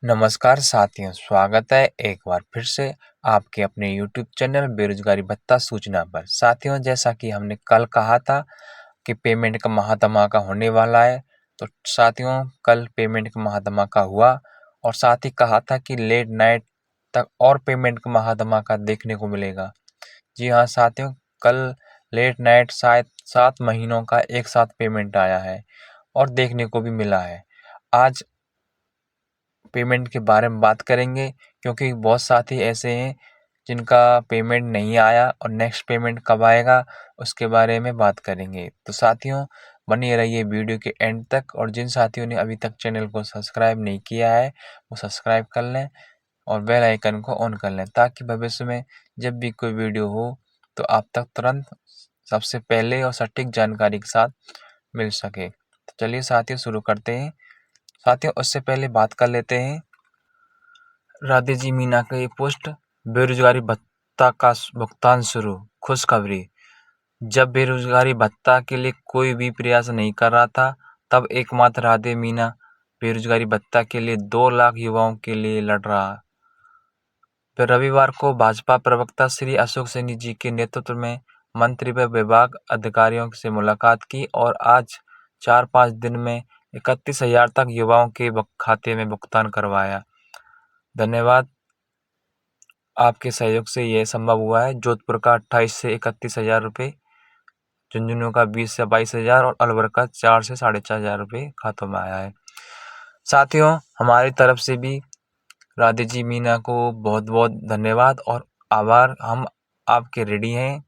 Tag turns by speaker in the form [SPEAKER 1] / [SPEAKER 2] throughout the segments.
[SPEAKER 1] नमस्कार साथियों, स्वागत है एक बार फिर से आपके अपने यूट्यूब चैनल बेरोजगारी भत्ता सूचना पर। साथियों, जैसा कि हमने कल कहा था कि पेमेंट का महाधमाका होने वाला है, तो साथियों कल पेमेंट का महाधमाका हुआ और साथ ही कहा था कि लेट नाइट तक और पेमेंट का महाधमाका देखने को मिलेगा। जी हाँ साथियों, कल लेट नाइट शायद 7 महीनों का एक साथ पेमेंट आया है और देखने को भी मिला है। आज पेमेंट के बारे में बात करेंगे क्योंकि बहुत साथी ऐसे हैं जिनका पेमेंट नहीं आया और नेक्स्ट पेमेंट कब आएगा उसके बारे में बात करेंगे। तो साथियों बने रहिए वीडियो के एंड तक और जिन साथियों ने अभी तक चैनल को सब्सक्राइब नहीं किया है वो सब्सक्राइब कर लें और बेल आइकन को ऑन कर लें ताकि भविष्य में जब भी कोई वीडियो हो तो आप तक तुरंत सबसे पहले और सटीक जानकारी के साथ मिल सके। तो चलिए साथियों शुरू करते हैं। साथियों उससे पहले बात कर लेते हैं राधे जी मीना का ये पोस्ट। बेरोजगारी भत्ता का भुगतान शुरू, खुशखबरी। जब बेरोजगारी भत्ता के लिए कोई भी प्रयास नहीं कर रहा था तब एकमात्र राधे मीना बेरोजगारी भत्ता के लिए 2 लाख युवाओं के लिए लड़ रहा। फिर रविवार को भाजपा प्रवक्ता श्री अशोक सैनी जी के नेतृत्व में मंत्री व विभाग अधिकारियों से मुलाकात की और आज 4-5 दिन में 31,000 तक युवाओं के खाते में भुगतान करवाया। धन्यवाद, आपके सहयोग से यह संभव हुआ है। जोधपुर का 28 से 31,000 रुपये, झुंझुनू का 20 से 22,000 और अलवर का 4 से 4,500 रुपये खातों में आया है। साथियों हमारी तरफ से भी राधे जी मीना को बहुत बहुत धन्यवाद और आभार। हम आपके रेडी हैं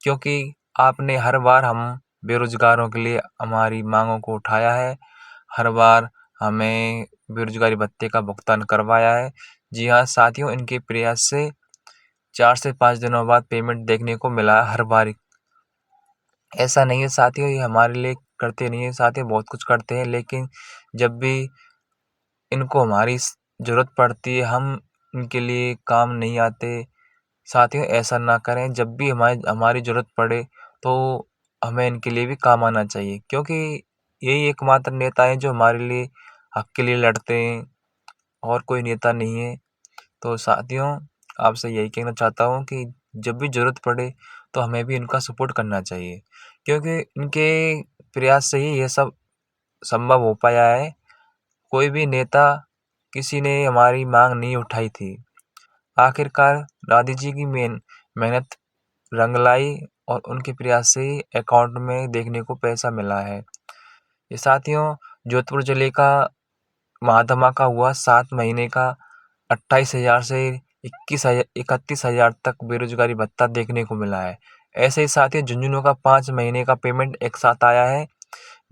[SPEAKER 1] क्योंकि आपने हर बार हम बेरोजगारों के लिए हमारी मांगों को उठाया है, हर बार हमें बेरोजगारी भत्ते का भुगतान करवाया है। जी हाँ साथियों, इनके प्रयास से 4 से 5 दिनों बाद पेमेंट देखने को मिला हर बार। ऐसा नहीं है साथियों ये हमारे लिए करते नहीं है, साथियों बहुत कुछ करते हैं लेकिन जब भी इनको हमारी ज़रूरत पड़ती है हम इनके लिए काम नहीं आते। साथियों ऐसा ना करें, जब भी हमारी ज़रूरत पड़े तो हमें इनके लिए भी काम आना चाहिए क्योंकि यही एकमात्र नेता हैं जो हमारे लिए हक के लिए लड़ते हैं और कोई नेता नहीं है। तो साथियों आपसे यही कहना चाहता हूँ कि जब भी ज़रूरत पड़े तो हमें भी इनका सपोर्ट करना चाहिए क्योंकि इनके प्रयास से ही ये सब संभव हो पाया है। कोई भी नेता किसी ने हमारी मांग नहीं उठाई थी। आखिरकार राधे जी की मेहनत रंग लाई और उनके प्रयास से ही अकाउंट में देखने को पैसा मिला है। ये साथियों जोधपुर जिले का महाधमाका हुआ 7 महीने का 28,000 से 31,000 तक बेरोजगारी भत्ता देखने को मिला है। ऐसे ही साथियों झुंझुनू का 5 महीने का पेमेंट एक साथ आया है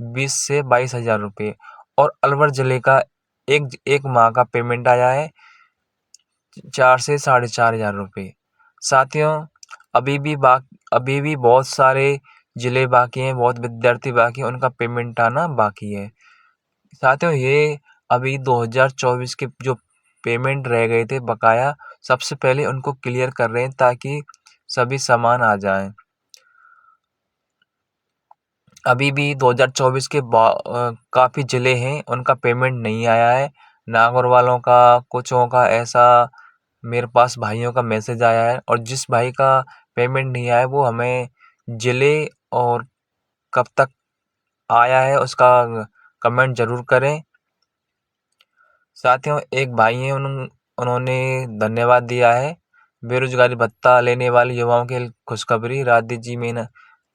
[SPEAKER 1] 20 से 22,000 रुपये और अलवर जिले का एक माह का पेमेंट आया है 4 से 4,500 रुपये। साथियों अभी भी बहुत सारे जिले बाकी हैं, बहुत विद्यार्थी बाकी हैं, उनका पेमेंट आना बाकी है। साथियों ये अभी 2024 के जो पेमेंट रह गए थे बकाया, सबसे पहले उनको क्लियर कर रहे हैं ताकि सभी सामान आ जाएं। अभी भी 2024 के काफ़ी ज़िले हैं उनका पेमेंट नहीं आया है। नागौर वालों का कुछों का ऐसा मेरे पास भाइयों का मैसेज आया है और जिस भाई का पेमेंट नहीं आया वो हमें ज़िले और कब तक आया है उसका कमेंट ज़रूर करें। साथियों एक भाई हैं उन्होंने धन्यवाद दिया है। बेरोजगारी भत्ता लेने वाले युवाओं के लिए खुशखबरी, राधे जी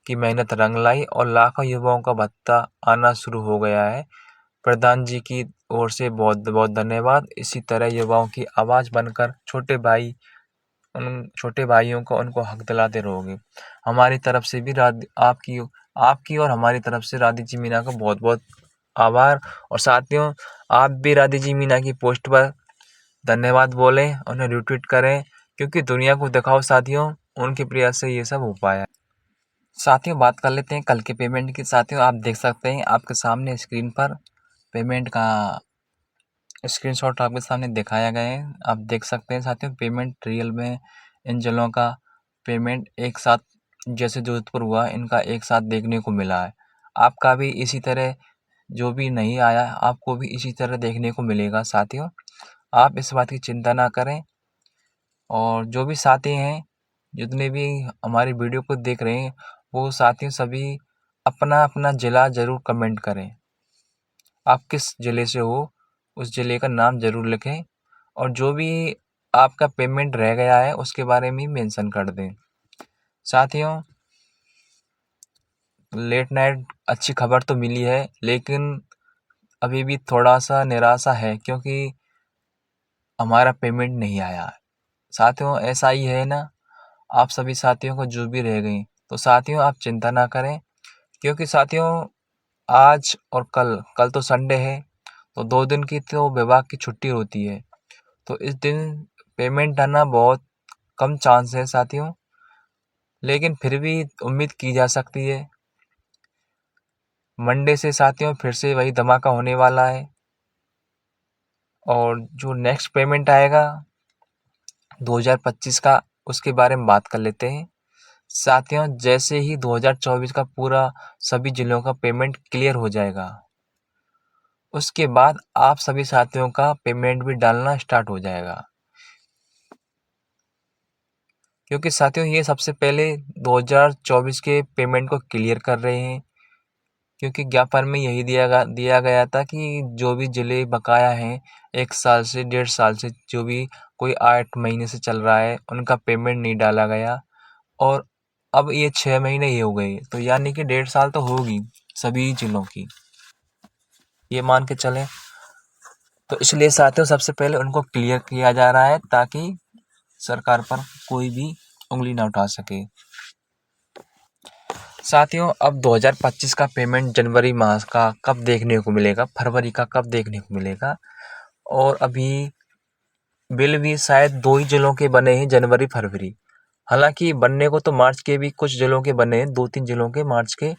[SPEAKER 1] की मेहनत रंग लाई और लाखों युवाओं का भत्ता आना शुरू हो गया है। प्रधान जी की ओर से बहुत बहुत धन्यवाद। इसी तरह युवाओं की आवाज़ बनकर उन छोटे भाइयों को उनको हक दिलाते रहोगे। हमारी तरफ से भी आपकी और हमारी तरफ से राधे जी मीना को बहुत बहुत आभार। और साथियों आप भी राधे जी मीना की पोस्ट पर धन्यवाद बोलें, उन्हें रिट्वीट करें क्योंकि दुनिया को दिखाओ साथियों उनके प्रयास से ये सब हो पाया। साथियों बात कर लेते हैं कल के पेमेंट की। साथियों आप देख सकते हैं आपके सामने स्क्रीन पर पेमेंट का स्क्रीनशॉट आपके सामने दिखाया गया है। आप देख सकते हैं साथियों पेमेंट रियल में इन जिलों का पेमेंट एक साथ जैसे जोधपुर हुआ इनका एक साथ देखने को मिला है। आपका भी इसी तरह जो भी नहीं आया आपको भी इसी तरह देखने को मिलेगा साथियों। आप इस बात की चिंता ना करें। और जो भी साथी हैं, जितने भी हमारी वीडियो को देख रहे हैं, वो साथी सभी अपना अपना ज़िला ज़रूर कमेंट करें। आप किस ज़िले से हो, उस ज़िले का नाम ज़रूर लिखें और जो भी आपका पेमेंट रह गया है उसके बारे में मेंशन कर दें। साथियों, लेट नाइट अच्छी खबर तो मिली है, लेकिन अभी भी थोड़ा-सा निराशा है क्योंकि हमारा पेमेंट नहीं आया। साथियों, ऐसा ही है ना, आप सभी साथियों को जो भी रह गई। तो साथियों, आप चिंता ना करें क्योंकि साथियों आज और कल तो संडे है, तो 2 दिन की तो विभाग की छुट्टी होती है। तो इस दिन पेमेंट आना बहुत कम चांस है साथियों, लेकिन फिर भी उम्मीद की जा सकती है। मंडे से साथियों फिर से वही धमाका होने वाला है और जो नेक्स्ट पेमेंट आएगा 2025 का, उसके बारे में बात कर लेते हैं। साथियों, जैसे ही 2024 का पूरा सभी जिलों का पेमेंट क्लियर हो जाएगा, उसके बाद आप सभी साथियों का पेमेंट भी डालना स्टार्ट हो जाएगा। क्योंकि साथियों ये सबसे पहले 2024 के पेमेंट को क्लियर कर रहे हैं, क्योंकि ज्ञापन में यही दिया गया था कि जो भी जिले बकाया हैं 1 साल से 1.5 साल से, जो भी कोई 8 महीने से चल रहा है, उनका पेमेंट नहीं डाला गया और अब ये 6 महीने ही हो गए, तो यानी कि 1.5 साल तो होगी सभी जिलों की, ये मान के चलें। तो इसलिए साथियों सबसे पहले उनको क्लियर किया जा रहा है ताकि सरकार पर कोई भी उंगली ना उठा सके। साथियों, अब 2025 का पेमेंट जनवरी माह का कब देखने को मिलेगा, फरवरी का कब देखने को मिलेगा, और अभी बिल भी शायद 2 ही जिलों के बने हैं, जनवरी फरवरी। हालांकि बनने को तो मार्च के भी कुछ जिलों के बने हैं, 2-3 जिलों के मार्च के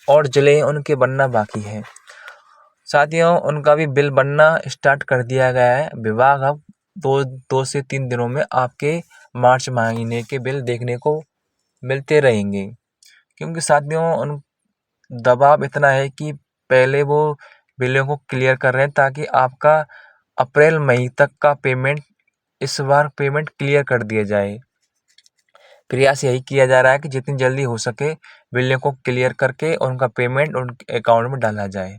[SPEAKER 1] और जिले उनके बनना बाकी है। साथियों, उनका भी बिल बनना स्टार्ट कर दिया गया है। विभाग अब 2 से 3 दिनों में आपके मार्च महीने के बिल देखने को मिलते रहेंगे, क्योंकि साथियों उन दबाव इतना है कि पहले वो बिलों को क्लियर कर रहे हैं ताकि आपका अप्रैल मई तक का पेमेंट इस बार पेमेंट क्लियर कर दिया जाए। प्रयास यही किया जा रहा है कि जितनी जल्दी हो सके बिलों को क्लियर करके उनका पेमेंट उनके अकाउंट में डाला जाए,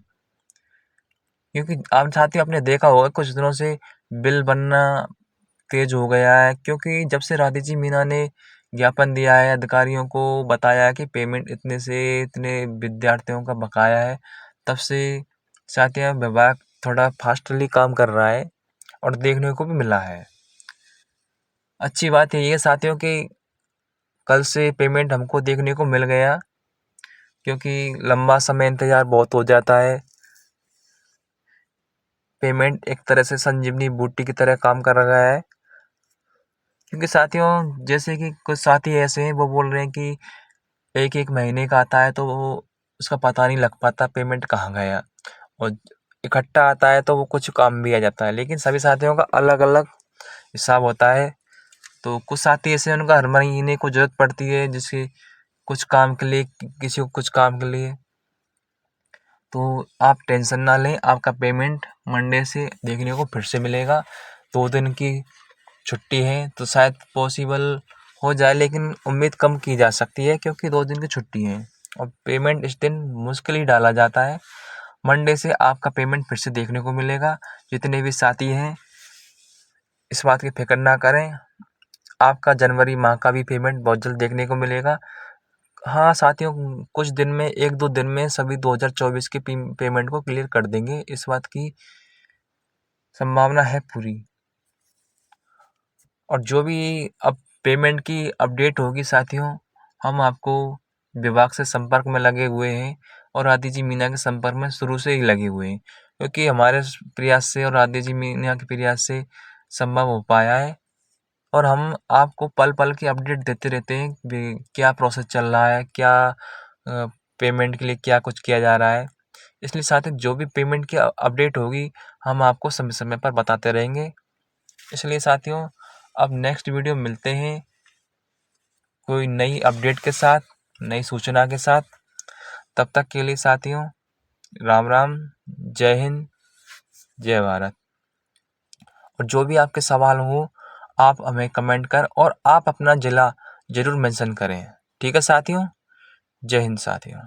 [SPEAKER 1] क्योंकि आप साथियों आपने देखा होगा कुछ दिनों से बिल बनना तेज हो गया है, क्योंकि जब से राधे जी मीना ने ज्ञापन दिया है, अधिकारियों को बताया है कि पेमेंट इतने से इतने विद्यार्थियों का बकाया है, तब से साथियों विभाग थोड़ा फास्टली काम कर रहा है और देखने को भी मिला है। अच्छी बात ये है साथियों कि कल से पेमेंट हमको देखने को मिल गया, क्योंकि लंबा समय इंतजार बहुत हो जाता है। पेमेंट एक तरह से संजीवनी बूटी की तरह काम कर रहा है, क्योंकि साथियों जैसे कि कुछ साथी ऐसे हैं वो बोल रहे हैं कि 1-1 महीने का आता है तो वो उसका पता नहीं लग पाता पेमेंट कहाँ गया, और इकट्ठा आता है तो वो कुछ काम भी आ जाता है, लेकिन सभी साथियों का अलग-अलग हिसाब होता है। तो कुछ साथी ऐसे हैं उनका हर महीने को ज़रूरत पड़ती है, जिसके कुछ काम के लिए, किसी को कुछ काम के लिए। तो आप टेंशन ना लें, आपका पेमेंट मंडे से देखने को फिर से मिलेगा। 2 दिन की छुट्टी है तो शायद पॉसिबल हो जाए, लेकिन उम्मीद कम की जा सकती है क्योंकि 2 दिन की छुट्टी है और पेमेंट इस दिन मुश्किल ही डाला जाता है। मंडे से आपका पेमेंट फिर से देखने को मिलेगा। जितने भी साथी हैं इस बात की फ़िक्र ना करें, आपका जनवरी माह का भी पेमेंट बहुत जल्द देखने को मिलेगा। हाँ साथियों, कुछ दिन में 1-2 दिन में सभी 2024 की पेमेंट को क्लियर कर देंगे, इस बात की संभावना है पूरी। और जो भी अब पेमेंट की अपडेट होगी साथियों, हम आपको विभाग से संपर्क में लगे हुए हैं और राधे जी मीना के संपर्क में शुरू से ही लगे हुए हैं, क्योंकि हमारे प्रयास से और राधे जी मीना के प्रयास से संभव हो पाया है। और हम आपको पल-पल की अपडेट देते रहते हैं क्या प्रोसेस चल रहा है, क्या पेमेंट के लिए क्या कुछ किया जा रहा है। इसलिए साथियों जो भी पेमेंट की अपडेट होगी हम आपको समय-समय पर बताते रहेंगे। इसलिए साथियों अब नेक्स्ट वीडियो मिलते हैं कोई नई अपडेट के साथ, नई सूचना के साथ। तब तक के लिए साथियों राम राम, जय हिंद, जय भारत। और जो भी आपके सवाल हो आप हमें कमेंट कर और आप अपना ज़िला ज़रूर मेंशन करें। ठीक है साथियों? जय हिंद साथियों।